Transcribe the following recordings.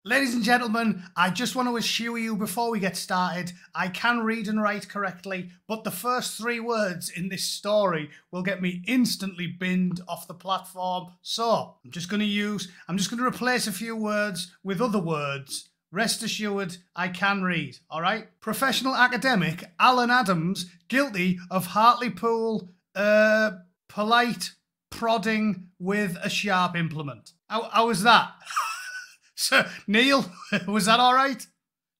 Ladies and gentlemen, I just want to assure you before we get started, I can read and write correctly, but the first 3 words in this story will get me instantly binned off the platform. So I'm just going to replace a few words with other words. Rest assured, I can read, all right? Professional academic Alan Adams, guilty of Hartlepool, polite prodding with a sharp implement. How was that? So, Neil, was that all right?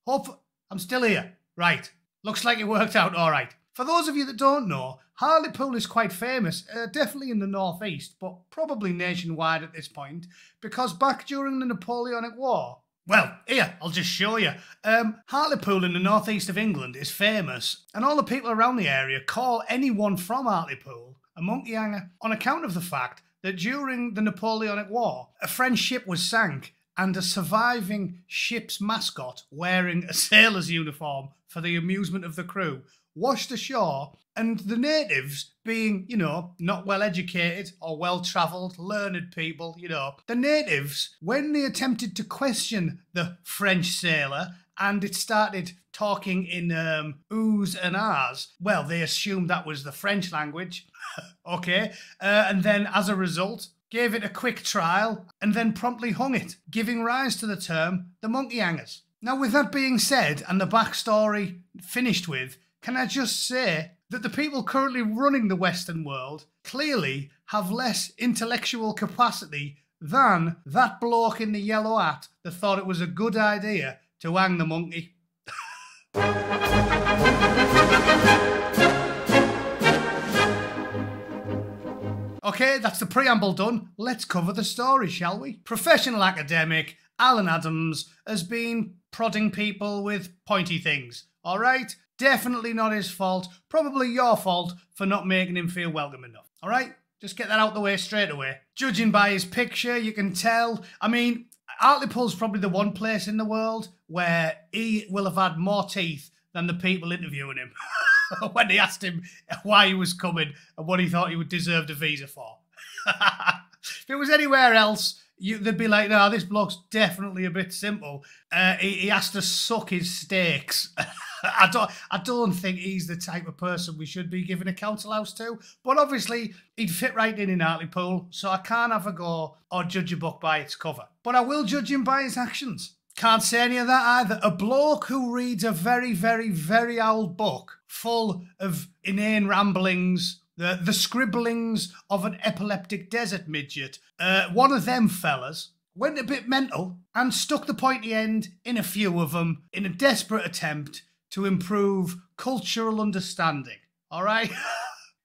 Hope I'm still here. Right. Looks like it worked out all right. For those of you that don't know, Hartlepool is quite famous, definitely in the northeast, but probably nationwide at this point, because back during the Napoleonic War, well, here, I'll just show you. Hartlepool in the northeast of England is famous, and all the people around the area call anyone from Hartlepool a monkey hanger on account of the fact that during the Napoleonic War, a French ship was sank, and a surviving ship's mascot, wearing a sailor's uniform for the amusement of the crew, washed ashore, and the natives, being, not well educated or well travelled, learned people, the natives, when they attempted to question the French sailor and it started talking in oohs and ahs, well, they assumed that was the French language, okay, and then as a result, gave it a quick trial, and then promptly hung it, giving rise to the term the monkey hangers. Now, with that being said, and the backstory finished with, can I just say that the people currently running the Western world clearly have less intellectual capacity than that bloke in the yellow hat that thought it was a good idea to hang the monkey. Okay, that's the preamble done. Let's cover the story, shall we? Professional academic Alan Adams has been prodding people with pointy things, all right? Definitely not his fault. Probably your fault for not making him feel welcome enough, all right? Just get that out the way straight away. Judging by his picture, you can tell. I mean, Hartlepool's probably the one place in the world where he will have had more teeth than the people interviewing him. When they asked him why he was coming and what he thought he would deserve a visa for. If it was anywhere else, they'd be like, no, this bloke's definitely a bit simple. He has to suck his steaks. I don't think he's the type of person we should be giving a council house to. But obviously, he'd fit right in Hartlepool, so I can't have a go or judge a book by its cover. But I will judge him by his actions. Can't say any of that either. A bloke who reads a very, very, very old book full of inane ramblings, the scribblings of an epileptic desert midget. One of them fellas went a bit mental and stuck the pointy end in a few of them in a desperate attempt to improve cultural understanding. All right?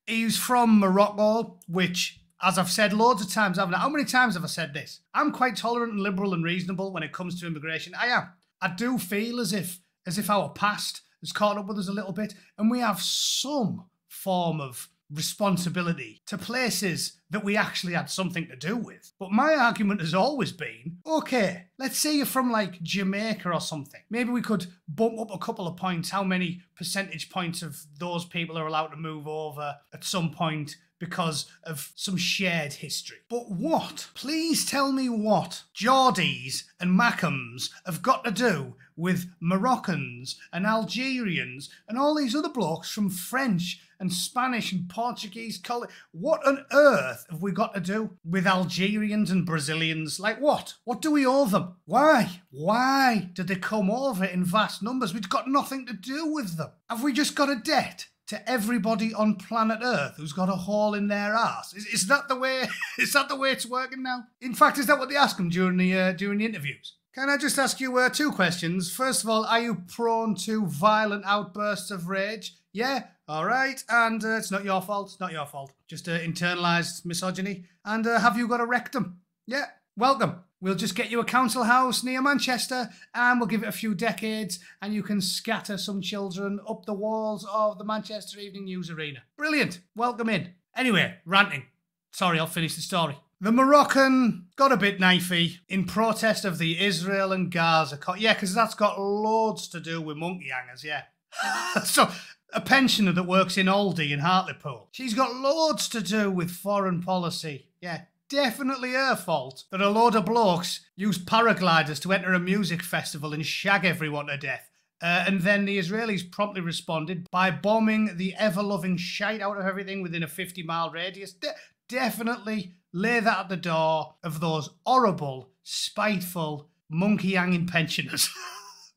He's from Morocco, which, as I've said loads of times, haven't I? How many times have I said this? I'm quite tolerant and liberal and reasonable when it comes to immigration. I am. I do feel as if our past has caught up with us a little bit, and we have some form of responsibility to places that we actually had something to do with. But my argument has always been, okay, let's say you're from like Jamaica or something. Maybe we could bump up a couple of points, how many percentage points of those people are allowed to move over at some point because of some shared history. But what? Please tell me what Geordies and Mackhams have got to do with Moroccans and Algerians and all these other blokes from French and Spanish and Portuguese colony. What on earth have we got to do with Algerians and Brazilians? Like what? What do we owe them? Why? Why did they come over in vast numbers? We've got nothing to do with them. Have we just got a debt to everybody on planet Earth who's got a hole in their ass? Is that the way? Is that the way it's working now? In fact, is that what they ask them during the interviews? Can I just ask you 2 questions? First of all, are you prone to violent outbursts of rage? Yeah? All right. And it's not your fault. It's not your fault. Just internalised misogyny. And have you got a rectum? Yeah. Welcome. We'll just get you a council house near Manchester and we'll give it a few decades and you can scatter some children up the walls of the Manchester Evening News Arena. Brilliant. Welcome in. Anyway, ranting. Sorry, I'll finish the story. The Moroccan got a bit knifey in protest of the Israel and Gaza. Yeah, because that's got loads to do with monkey hangers, yeah. So, a pensioner that works in Aldi in Hartlepool. She's got loads to do with foreign policy. Yeah, definitely her fault that a load of blokes used paragliders to enter a music festival and shag everyone to death. And then the Israelis promptly responded by bombing the ever-loving shite out of everything within a 50-mile radius. Definitely lay that at the door of those horrible, spiteful, monkey-hanging pensioners.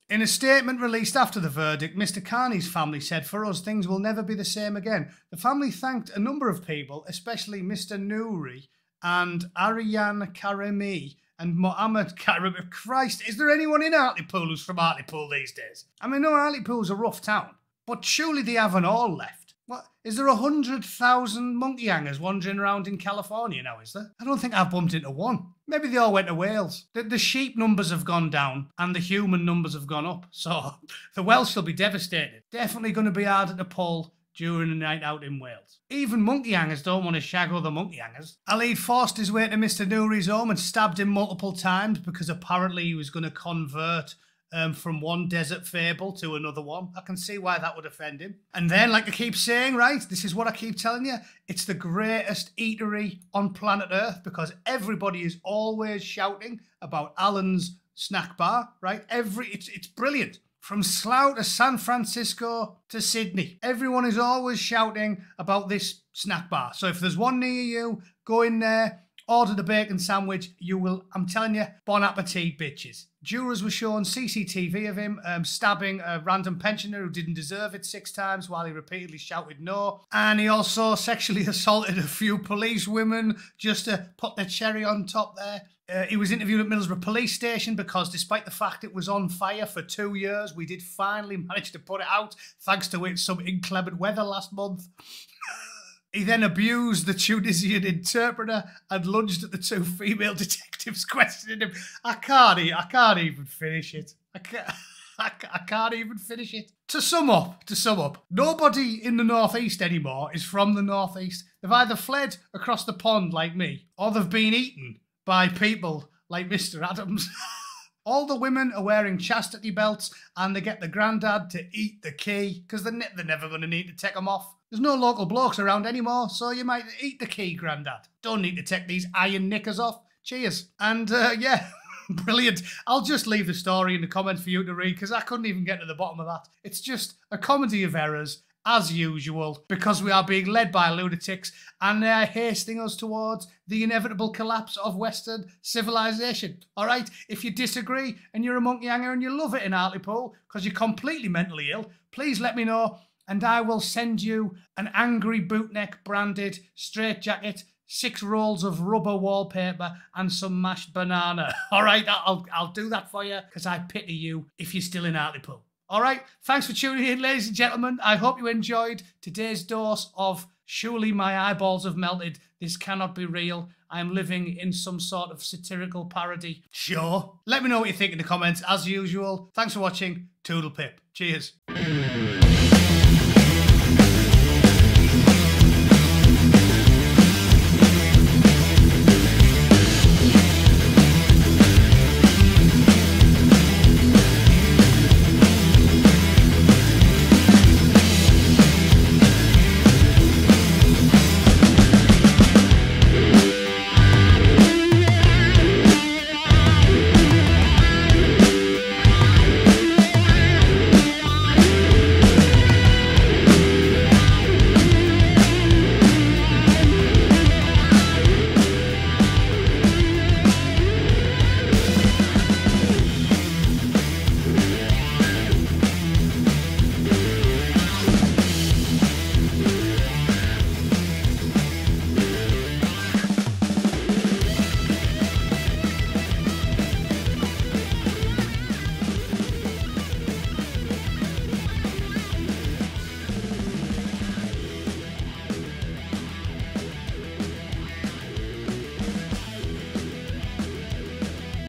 In a statement released after the verdict, Mr. Carney's family said, "For us, things will never be the same again." The family thanked a number of people, especially Mr. Nouri and Ariane Karemi and Mohammed Karemi. Christ, is there anyone in Hartlepool who's from Hartlepool these days? I mean, no, Hartlepool's a rough town, but surely they haven't all left. What, is there 100,000 monkey hangers wandering around in California now, is there? I don't think I've bumped into one. Maybe they all went to Wales. The sheep numbers have gone down and the human numbers have gone up. So the Welsh will be devastated. Definitely going to be harder to pull during a night out in Wales. Even monkey hangers don't want to shag other monkey hangers. Alid forced his way to Mr. Nouri's home and stabbed him multiple times because apparently he was going to convert from one desert fable to another one. I can see why that would offend him. And then, like I keep saying, right, this is what I keep telling you, it's the greatest eatery on planet Earth because everybody is always shouting about Alan's snack bar, right? It's brilliant. From Slough to San Francisco to Sydney, everyone is always shouting about this snack bar. So if there's one near you, go in there, order the bacon sandwich. You will, I'm telling you, bon appetit, bitches. Jurors were shown CCTV of him stabbing a random pensioner who didn't deserve it 6 times while he repeatedly shouted no. And he also sexually assaulted a few police women just to put the cherry on top there. He was interviewed at Middlesbrough Police Station because despite the fact it was on fire for 2 years, we did finally manage to put it out thanks to some inclement weather last month. He then abused the Tunisian interpreter and lunged at the 2 female detectives questioning him. I can't even finish it. I can't even finish it. To sum up, nobody in the Northeast anymore is from the Northeast. They've either fled across the pond like me, or they've been eaten by people like Mr. Adams. All the women are wearing chastity belts and they get the granddad to eat the key because they're never going to need to take them off. There's no local blokes around anymore, so you might eat the key, granddad. Don't need to take these iron knickers off. Cheers. And yeah, brilliant. I'll just leave the story in the comments for you to read because I couldn't even get to the bottom of that. It's just a comedy of errors, as usual, because we are being led by lunatics and they are hasting us towards the inevitable collapse of Western civilization. All right? If you disagree and you're a monkey hanger and you love it in Hartlepool because you're completely mentally ill, please let me know and I will send you an angry Bootneck branded straitjacket, 6 rolls of rubber wallpaper and some mashed banana. All right? I'll do that for you because I pity you if you're still in Hartlepool. All right, thanks for tuning in, ladies and gentlemen. I hope you enjoyed today's dose of "Surely my eyeballs have melted. This cannot be real. I am living in some sort of satirical parody." Sure. Let me know what you think in the comments, as usual. Thanks for watching. Toodle pip. Cheers.